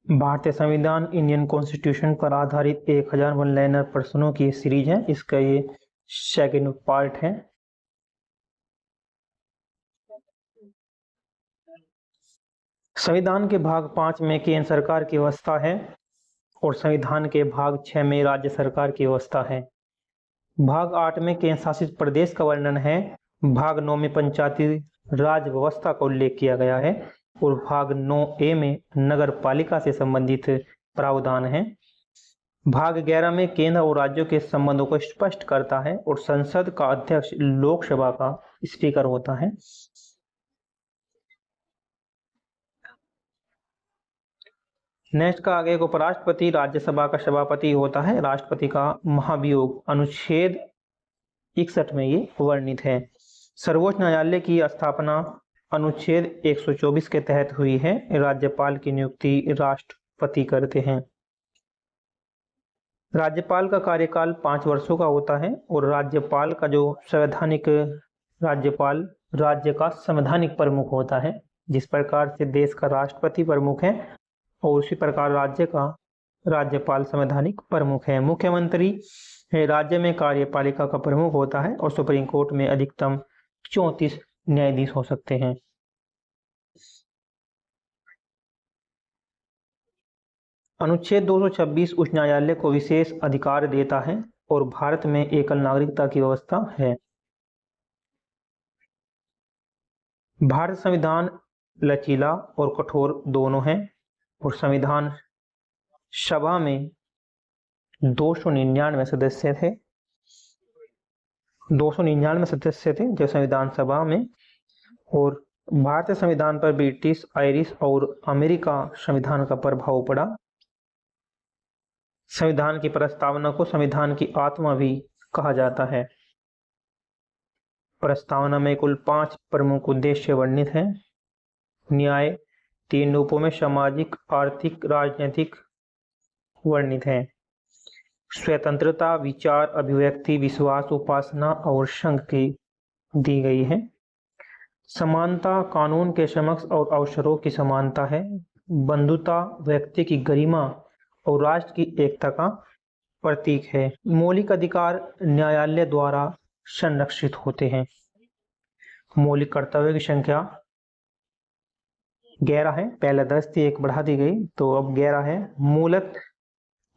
भारतीय संविधान Indian constitution पर आधारित 1000 वन लाइनर प्रश्नों की सीरीज है। इसका ये सेकंड पार्ट है। संविधान के भाग 5 में केंद्र सरकार की व्यवस्था है और संविधान के भाग 6 में राज्य सरकार की व्यवस्था है। भाग 8 में केंद्र शासित प्रदेश का वर्णन है। भाग 9 में पंचायती राज व्यवस्था का उल्लेख किया गया है और भाग 9A में नगर पालिका से संबंधित प्रावधान है। भाग 11 में केंद्र और राज्यों के संबंधों को स्पष्ट करता है और संसद का अध्यक्ष लोकसभा का स्पीकर होता है। नेक्स्ट का आगे को उपराष्ट्रपति राज्यसभा का सभापति होता है। राष्ट्रपति का महाभियोग अनुच्छेद 61 में ये वर्णित है। सर्वोच्च न्यायालय की स्थापना अनुच्छेद 124 के तहत हुई है। राज्यपाल की नियुक्ति राष्ट्रपति करते हैं। राज्यपाल का कार्यकाल 5 वर्षों का होता है और राज्यपाल का जो संवैधानिक राज्यपाल राज्य का संवैधानिक प्रमुख होता है। जिस प्रकार से देश का राष्ट्रपति प्रमुख है और उसी प्रकार राज्य का राज्यपाल संवैधानिक प्रमुख है। मुख्यमंत्री राज्य में कार्यपालिका का प्रमुख होता है और सुप्रीम कोर्ट में अधिकतम 34 न्यायाधीश हो सकते हैं। अनुच्छेद 226 उच्च न्यायालय को विशेष अधिकार देता है और भारत में एकल नागरिकता की व्यवस्था है। भारत संविधान लचीला और कठोर दोनों है और संविधान सभा में 299 सदस्य थे। 299 सदस्य थे जब संविधान सभा में। और भारतीय संविधान पर ब्रिटिश, आयरिश और अमेरिका संविधान का प्रभाव पड़ा। संविधान की प्रस्तावना को संविधान की आत्मा भी कहा जाता है। प्रस्तावना में कुल 5 प्रमुख उद्देश्य वर्णित हैं। न्याय 3 रूपों में सामाजिक, आर्थिक, राजनीतिक वर्णित है। स्वतंत्रता, विचार, अभिव्यक्ति, विश्वास, उपासना और संघ की दी गई है। समानता कानून के समक्ष और अवसरों की समानता है। बंधुता व्यक्ति की गरिमा और राष्ट्र की एकता का प्रतीक है। मौलिक अधिकार न्यायालय द्वारा संरक्षित होते हैं। मौलिक कर्तव्य की संख्या 11 है। पहले 10 थी, एक बढ़ा दी गई तो अब 11 है।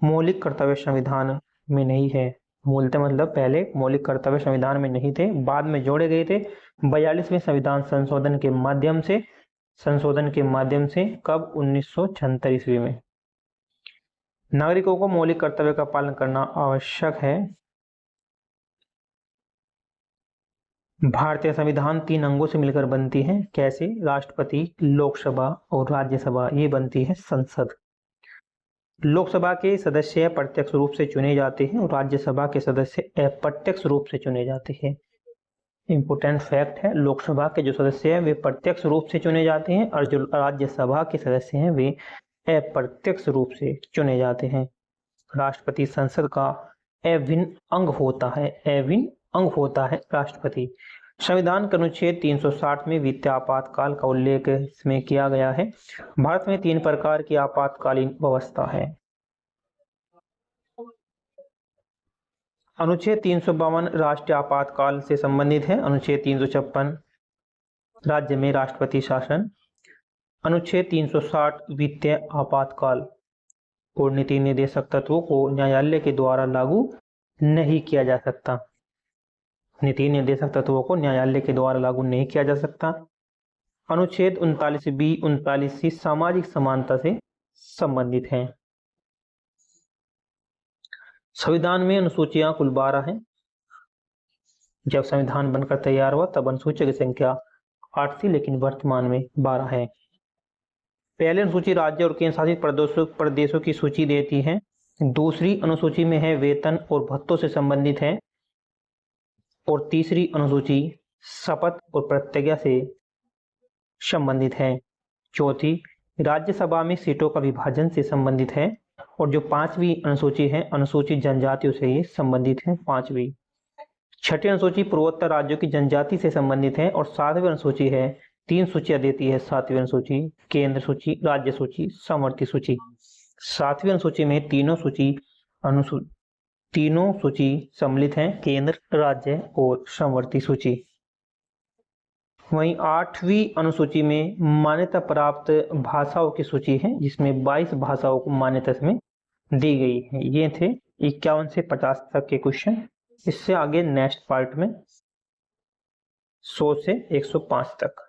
मौलिक कर्तव्य संविधान में नहीं है। मूलतः मतलब पहले मौलिक कर्तव्य संविधान में नहीं थे, बाद में जोड़े गए थे 42वें संविधान संशोधन के माध्यम से कब 1976 ईस्वी में। नागरिकों को मौलिक कर्तव्य का पालन करना आवश्यक है। भारतीय संविधान 3 अंगों से मिलकर बनती है। कैसे? राष्ट्रपति, लोकसभा और राज्यसभा, ये बनती है संसद। लोकसभा के सदस्य प्रत्यक्ष रूप से चुने जाते हैं और राज्यसभा के सदस्य अप्रत्यक्ष रूप से चुने जाते हैं। इंपोर्टेंट फैक्ट है, लोकसभा के जो सदस्य हैं वे प्रत्यक्ष रूप से चुने जाते हैं और जो राज्यसभा के सदस्य हैं वे अप्रत्यक्ष रूप से चुने जाते हैं। राष्ट्रपति संसद का अभिन्न अंग होता है राष्ट्रपति। संविधान के अनुच्छेद 360 में वित्तीय आपातकाल का उल्लेख इसमें किया गया है। भारत में 3 प्रकार की आपातकालीन व्यवस्था है। अनुच्छेद 352 राष्ट्रीय आपातकाल से संबंधित है। अनुच्छेद 356 राज्य में राष्ट्रपति शासन। अनुच्छेद 360 वित्तीय आपातकाल और नीति निर्देशक तत्वों को न्यायालय के द्वारा लागू नहीं किया जा सकता। नीति निर्देशक तत्वों को न्यायालय के द्वारा लागू नहीं किया जा सकता। अनुच्छेद 39B 39C सामाजिक समानता से संबंधित है। संविधान में अनुसूचियां कुल 12 हैं। जब संविधान बनकर तैयार हुआ तब अनुसूचियों की संख्या 8 थी, लेकिन वर्तमान में 12 है। पहली अनुसूची राज्य और केंद्र शासित प्रदेशों की सूची देती है। दूसरी अनुसूची में है वेतन और भत्तों से संबंधित है और तीसरी अनुसूची शपथ और प्रतिज्ञा से संबंधित है। चौथी राज्यसभा में सीटों का विभाजन से संबंधित है और जो 5वीं अनुसूची है अनुसूचित जनजातियों से ये संबंधित है। 5वीं। छठी अनुसूची पूर्वोत्तर राज्यों की जनजाति से संबंधित है और 7वीं अनुसूची है 3 सूचियां देती है। 7वीं अनुसूची केंद्र सूची, राज्य सूची, समवर्ती सूची। 7वीं अनुसूची में तीनों सूची सम्मिलित हैं, केंद्र, राज्य और समवर्ती सूची। वहीं 8वीं अनुसूची में मान्यता प्राप्त भाषाओं की सूची है, जिसमें 22 भाषाओं को मान्यता इसमें दी गई है। ये थे 51 से 50 तक के क्वेश्चन। इससे आगे नेक्स्ट पार्ट में 100 से 105 तक।